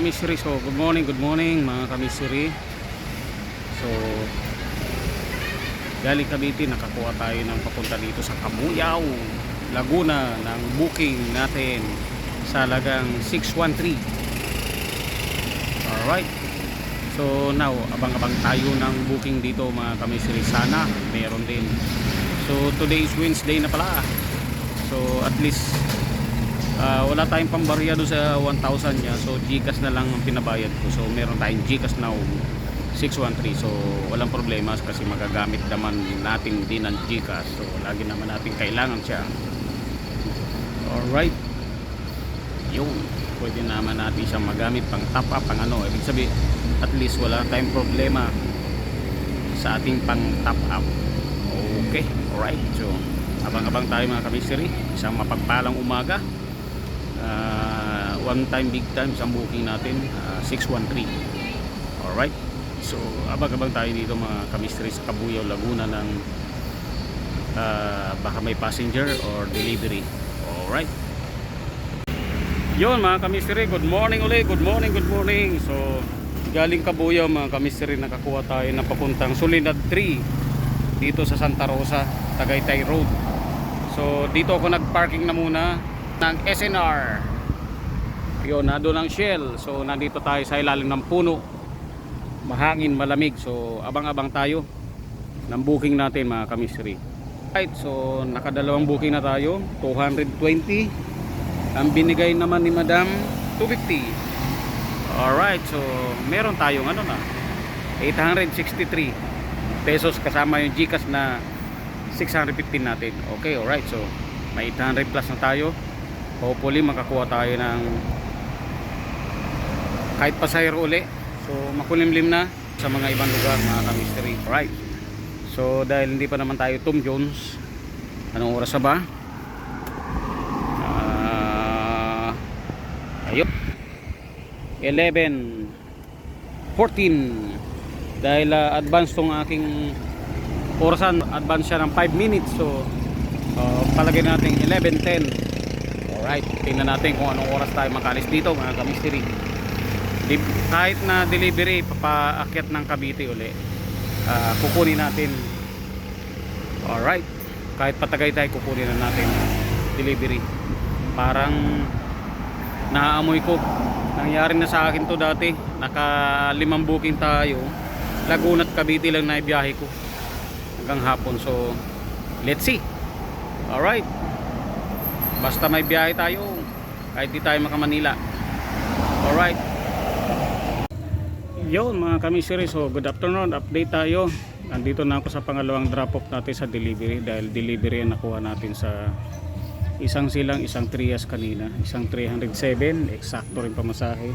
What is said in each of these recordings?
kamisiri. So good morning mga kamisiri. So galing Cavite, nakakuha tayo ng papunta dito sa Cabuyao, Laguna ng booking natin sa halagang 613. Alright, so now abang-abang tayo ng booking dito mga kamisiri. Sana meron din. So today is Wednesday na pala, so at least wala tayong pambarya doon sa 1,000 niya, so GCash na lang ang pinabayad ko. So meron tayong GCash now 613, so walang problema kasi magagamit naman natin din ang GCash, so lagi naman natin kailangan siya. Alright, yun, pwede naman natin siyang magamit pang top up, pang ano, ibig sabihin at least wala tayong problema sa ating pang top up. Okay, alright, so abang-abang tayo mga kamisiri. Isang mapagpalang umaga, one time big time isang booking natin, 613. Alright, so abang-abang tayo dito mga kamisiri sa Cabuyao, Laguna ng baka may passenger or delivery. Alright, yun mga kamisiri, good morning ulit, good morning. So galing Cabuyao mga kamisiri, nakakuha tayo ng papuntang Soledad 3 dito sa Santa Rosa, Tagaytay Road. So dito ako nagparking na muna ng SNR, yun, nado ng Shell. So nandito tayo sa ilalim ng puno, mahangin, malamig. So abang-abang tayo ng booking natin mga kamisiri. Right, so nakadalawang booking na tayo, 220. Ang binigay naman ni Madam 250. Alright, so meron tayong ano na 863 pesos kasama yung GCash na 615 natin. Okay, alright, so may 800 plus na tayo. Hopefully makakuha tayo ng kahit pasahero uli, so makulimlim na sa mga ibang lugar mga kamisiri. Alright, so dahil hindi pa naman tayo Tom Jones, anong oras na ba? Ayun, 11:14. Dahil advance tong aking orasan, advance siya ng 5 minutes, so palagay natin 11:10. Alright, tingnan natin kung anong oras tayo makalis dito mga kamisiri. Kahit na delivery, papaakyat ng Cavite uli, kukunin natin. Alright, kahit patagay tayo, kukunin na natin delivery. Parang naaamoy ko, nangyari na sa akin to dati. Naka 5 booking tayo, Laguna at Cavite lang na ibiyahe ko hanggang hapon. So let's see. Alright, basta may biyahe tayo, kahit di tayo maka Manila. Alright, yun mga kamisiri. So good afternoon, update tayo. Nandito na ako sa pangalawang drop off natin sa delivery, dahil delivery ang nakuha natin sa isang silang, isang Trias kanina, isang 307, eksakto rin pamasahe.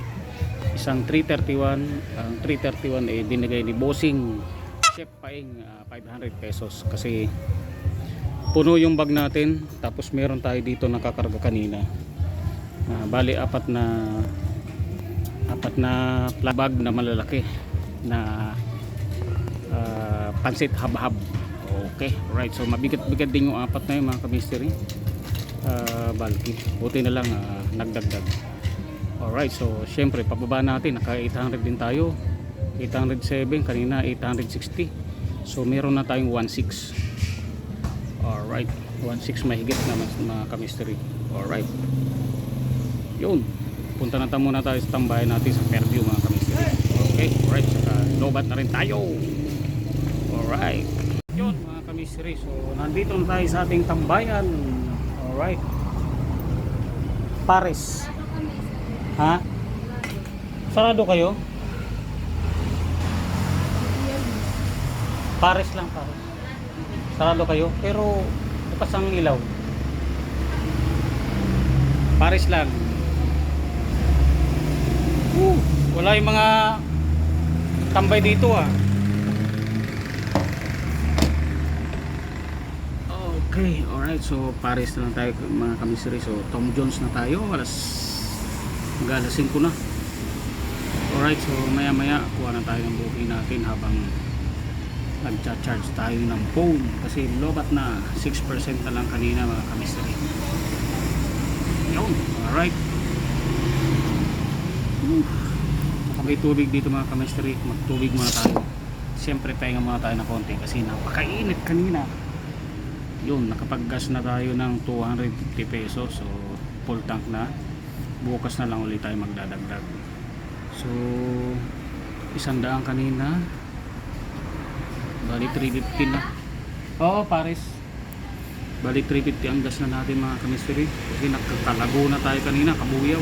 Isang 331, ang 331 ay binigay ni Bossing Chef Paing, 500 pesos kasi puno yung bag natin. Tapos meron tayo dito nakakarga kanina, bali apat na bag na malalaki na pansit hab-hab. Okay, right, so mabigat-bigat din yung apat na yun mga kamisteri. Bulky, buti na lang nagdagdag. Alright, so syempre pababa natin, naka 800 din tayo, 807, kanina 860, so meron na tayong 16. Alright, 16 mahigit na mga kamisteri. Alright, yun, punta na muna tayo sa tambayan natin sa Fairview mga kamisteri. Okay, alright, saka lobat na rin tayo. Alright, yun mga kamisteri, so nandito na tayo sa ating tambayan. Alright, Pares. Ha? Sarado kayo? Pares lang, Pares. Sarado kayo, pero bukas ang ilaw. Pares lang. Wala yung mga tambay dito Okay, alright, so Pares na lang tayo mga kamisiri. So Tom Jones na tayo, mag-alas 5 na. Alright, so maya maya kuha na tayo ng booking natin habang nagcha-charge tayo ng phone kasi lobat na 6% na lang kanina mga kamisiri. Yun, alright. may tubig dito mga kamestri. Magtubig muna tayo. Siyempre pahinga muna tayo ng konti kasi napakainit kanina. Yun, nakapag-gas na tayo ng 250 pesos. So full tank na. Bukas na lang ulit tayo magdadagdag. So 100 kanina. Bali 350 na. Oo pares. Bali 350 ang gas na natin mga kamestri. Kasi nakakalago na tayo kanina. Kabuyaw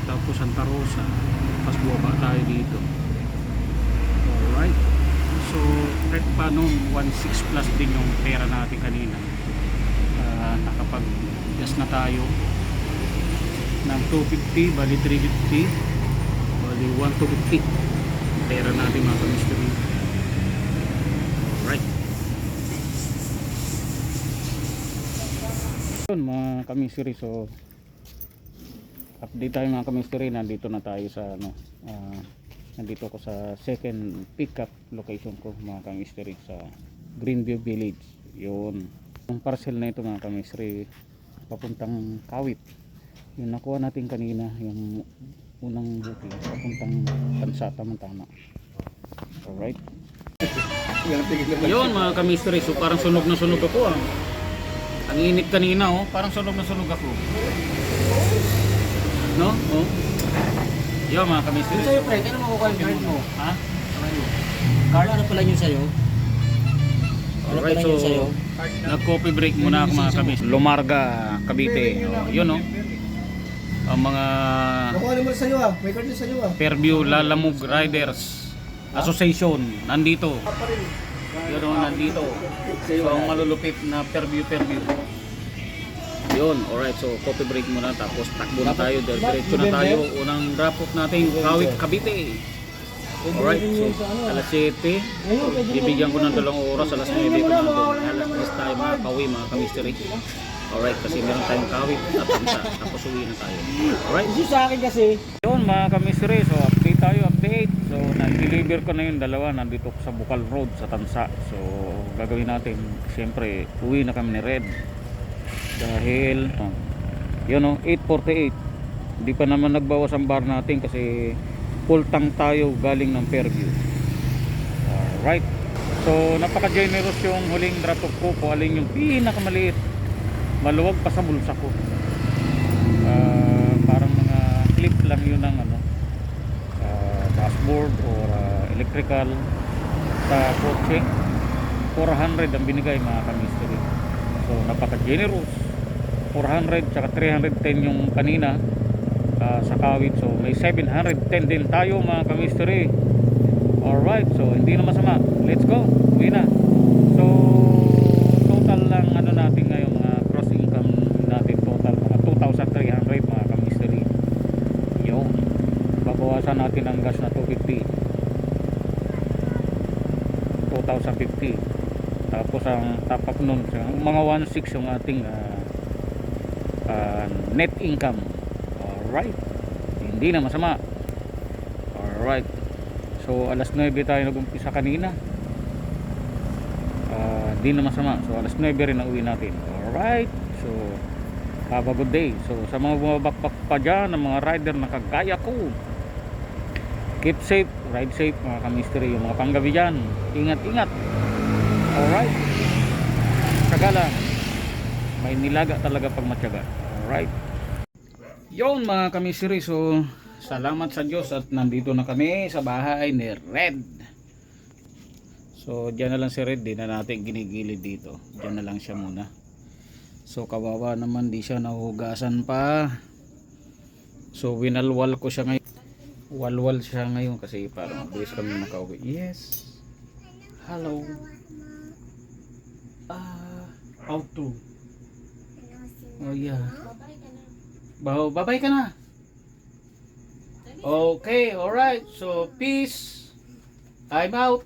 tapos Santa Rosa. Tapos buka tayo dito. Alright. So kahit paano 1.6 plus din yung pera natin kanina. Nakapag gas na tayo ng 250. Bali 350. Bali 1,250 pera natin mga kamestri. Alright. Yun mga kamestri, so update tayo mga kamestri. Nandito na tayo sa nandito ko sa second pickup location ko mga kamestri sa Greenview Village. Yun yung parcel na ito mga kamestri papuntang Kawit. Yung nakuha natin kanina yung unang booking papuntang Tansa, tama. Alright. Yun mga kamestri, so parang sunog na sunog ako ang init kanina parang sunog na sunog ako. No? Oh. Yo mga kamestri. Sa'yo pre, kailan makukuha yung card mo? Ha? Card ano pala yun sa'yo? Alright, so nag-coffee break muna ako mga kamestri. Lumarga, Cavite. Yun ang mga Nakuha naman sa'yo may card yun sa'yo Fairview Lalamove Riders Association nandito. Yun nandito. So ang malulupit na Fairview. Yun, alright, so coffee break muna tapos takbo na tayo, diretso na tayo. Unang drop off natin, Kawit, Cavite. Alright, so alas 7 bibigyan ko ng 2 oras, alas 9 ko na doon. Alas 10 tayo mga pauwi mga kamisteri. Alright, kasi meron tayong Kawit at Tansa, tapos uwi na tayo. Alright, Ito sa akin kasi. yun mga kamisteri, so update tayo. So na-deliver ko na yung dalawa, nandito sa Bukal Road sa Tansa. So gagawin natin, siyempre uwi na kami ni Red dahil yun 8:48. Hindi pa naman nagbawas ang bar natin kasi full tank tayo galing ng Fairview. Alright, so napaka generous yung huling drop off ko. Kung alin yung pinakamaliit, maluwag pa sa bulsa ko. Parang mga clip lang yun ng dashboard or electrical sa kotse. 400 ang binigay mga kamisteri. So napaka generous. 400 tsaka 310 yung kanina sa Kawit. So may 710 din tayo mga kamisteri. Alright, so hindi na masama. Let's go, uwi na. So total lang natin ngayon mga gross income natin, total mga 2,300 mga kamisteri. Yung babawasan natin ang gas na 250. Tapos ang top up nun mga 1.6 yung ating net income. Alright, hindi na masama. Alright, so alas 9 tayo nag-umpisa kanina. Hindi na masama. So alas 9 rin ang uwi natin. Alright, so have a good day. So sa mga bumabakbak pa dyan, ng mga rider na kagaya ko, keep safe, ride safe mga kamisteri. Yung mga panggabi dyan, ingat. Alright, tsaga lang, may nilaga talaga pag matyaga. Alright, yun mga kamisteri. So salamat sa Diyos at nandito na kami sa bahay ni Red. So dyan na lang si Red, di na natin ginigilid dito, dyan na lang siya muna. So kawawa naman, di siya nahugasan pa. So winalwal ko siya ngayon. Walwal siya ngayon kasi parang mabilis kami makauwi. Yes, hello. How to? Oh yeah. Bye-bye ka na. Okay, alright. So peace. I'm out.